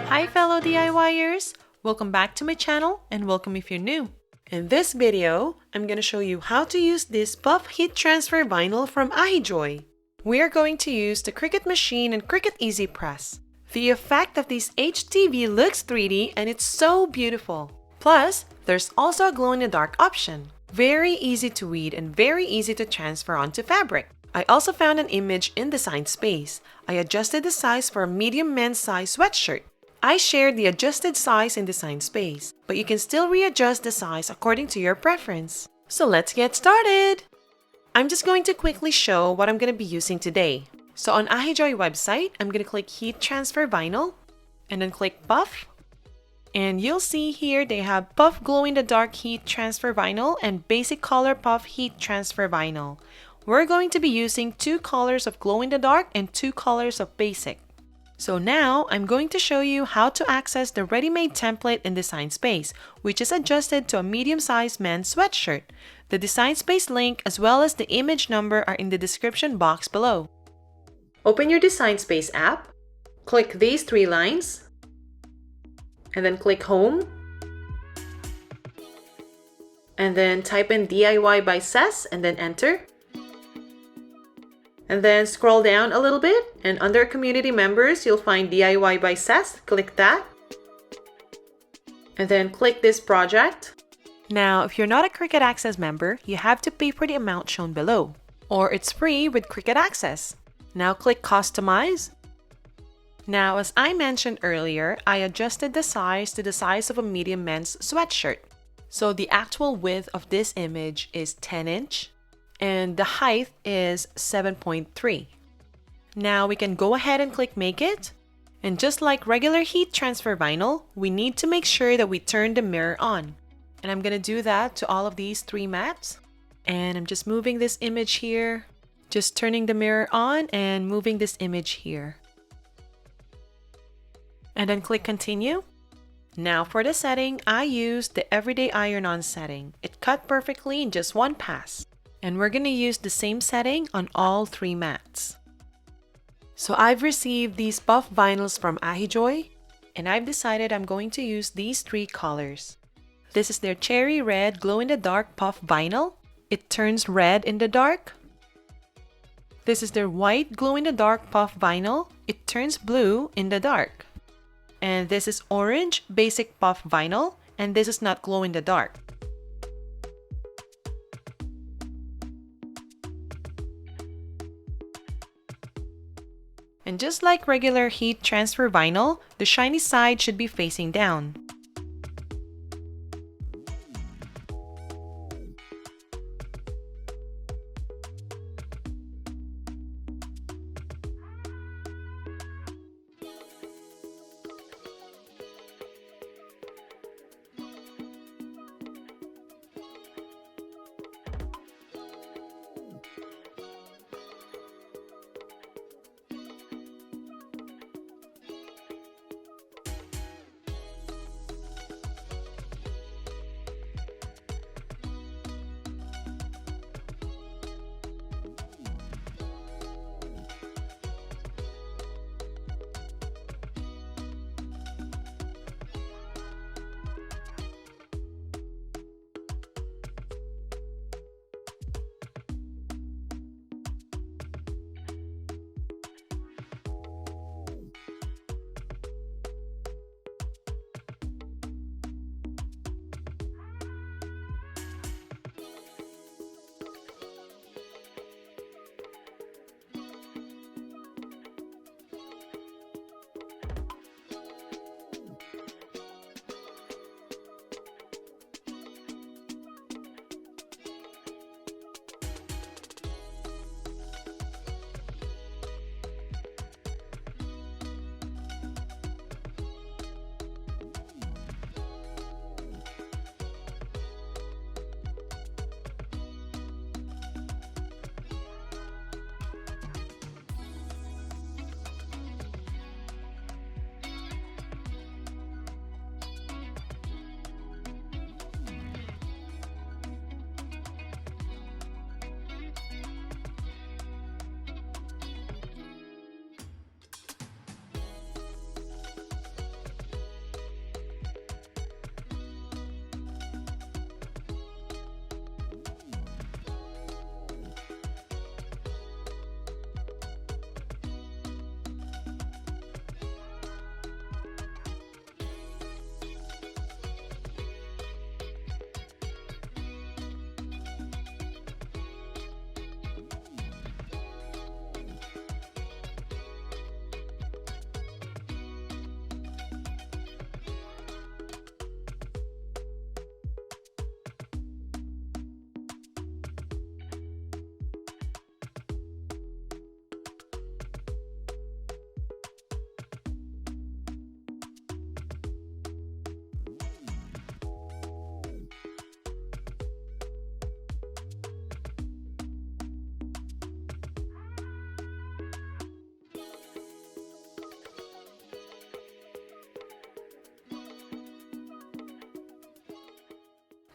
Hi fellow DIYers! Welcome back to my channel and welcome if you're new. In this video, I'm going to show you how to use this puff heat transfer vinyl from AHIJOY. We are going to use the Cricut machine and Cricut Easy Press. The effect of this HTV looks 3D and it's so beautiful. Plus, there's also a glow-in-the-dark option. Very easy to read and very easy to transfer onto fabric. I also found an image in Design Space. I adjusted the size for a medium men's size sweatshirt. I shared the adjusted size in Design Space, but you can still readjust the size according to your preference. So let's get started! I'm just going to quickly show what I'm going to be using today. So on AHIJOY website, I'm going to click Heat Transfer Vinyl and then click Puff. And you'll see here they have Puff Glow-in-the-Dark Heat Transfer Vinyl and Basic Color Puff Heat Transfer Vinyl. We're going to be using 2 colors of glow-in-the-dark and 2 colors of basic. So now I'm going to show you how to access the ready-made template in Design Space, which is adjusted to a medium-sized men's sweatshirt. The Design Space link as well as the image number are in the description box below. Open your Design Space app, click these 3 lines, and then click Home, and then type in DIY by Cess and then enter. And then scroll down a little bit, and under Community Members, you'll find DIY by Cess. Click that. And then click this project. Now, if you're not a Cricut Access member, you have to pay for the amount shown below. Or it's free with Cricut Access. Now click Customize. Now, as I mentioned earlier, I adjusted the size to the size of a medium men's sweatshirt. So the actual width of this image is 10 inch. And the height is 7.3. Now we can go ahead and click Make It. And just like regular heat transfer vinyl, we need to make sure that we turn the mirror on. And I'm going to do that to all of these 3 mats. And I'm just moving this image here. Just turning the mirror on and moving this image here. And then click Continue. Now for the setting, I used the Everyday Iron-On setting. It cut perfectly in just 1 pass. And we're going to use the same setting on all 3 mats. So I've received these puff vinyls from AHIJOY, and I've decided I'm going to use these 3 colors. This is their Cherry Red Glow-in-the-Dark Puff Vinyl. It turns red in the dark. This is their White Glow-in-the-Dark Puff Vinyl. It turns blue in the dark. And this is Orange Basic Puff Vinyl, and this is not glow-in-the-dark. And just like regular heat transfer vinyl, the shiny side should be facing down.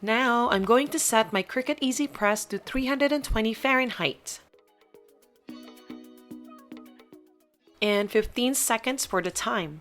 Now I'm going to set my Cricut Easy Press to 320 Fahrenheit. And 15 seconds for the time.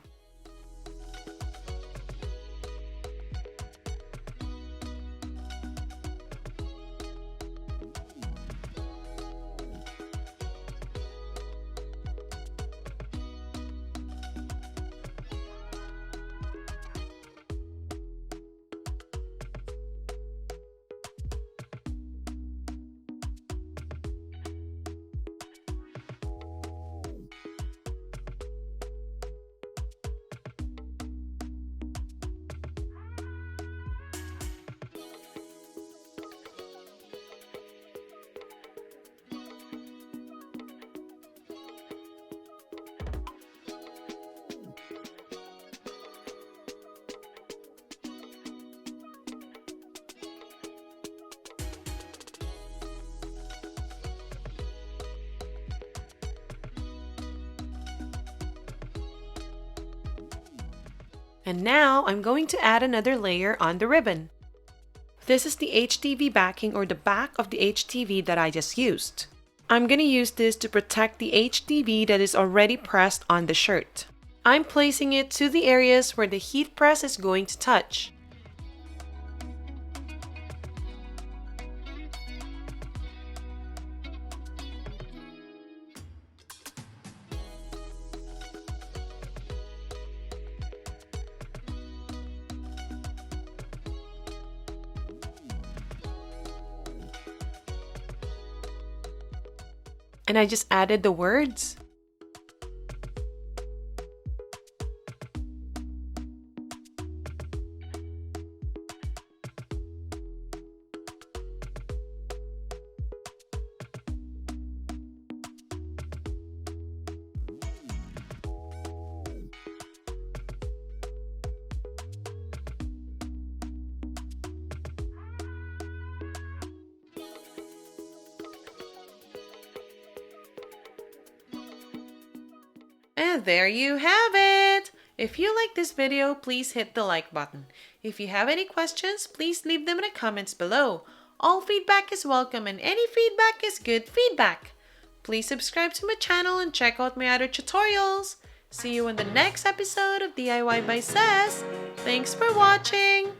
And now I'm going to add another layer on the ribbon. This is the HTV backing, or the back of the HTV that I just used. I'm going to use this to protect the HTV that is already pressed on the shirt. I'm placing it to the areas where the heat press is going to touch. And I just added the words. And there you have it! If you like this video, please hit the like button. If you have any questions, please leave them in the comments below. All feedback is welcome and any feedback is good feedback. Please subscribe to my channel and check out my other tutorials. See you in the next episode of DIY by Sass. Thanks for watching!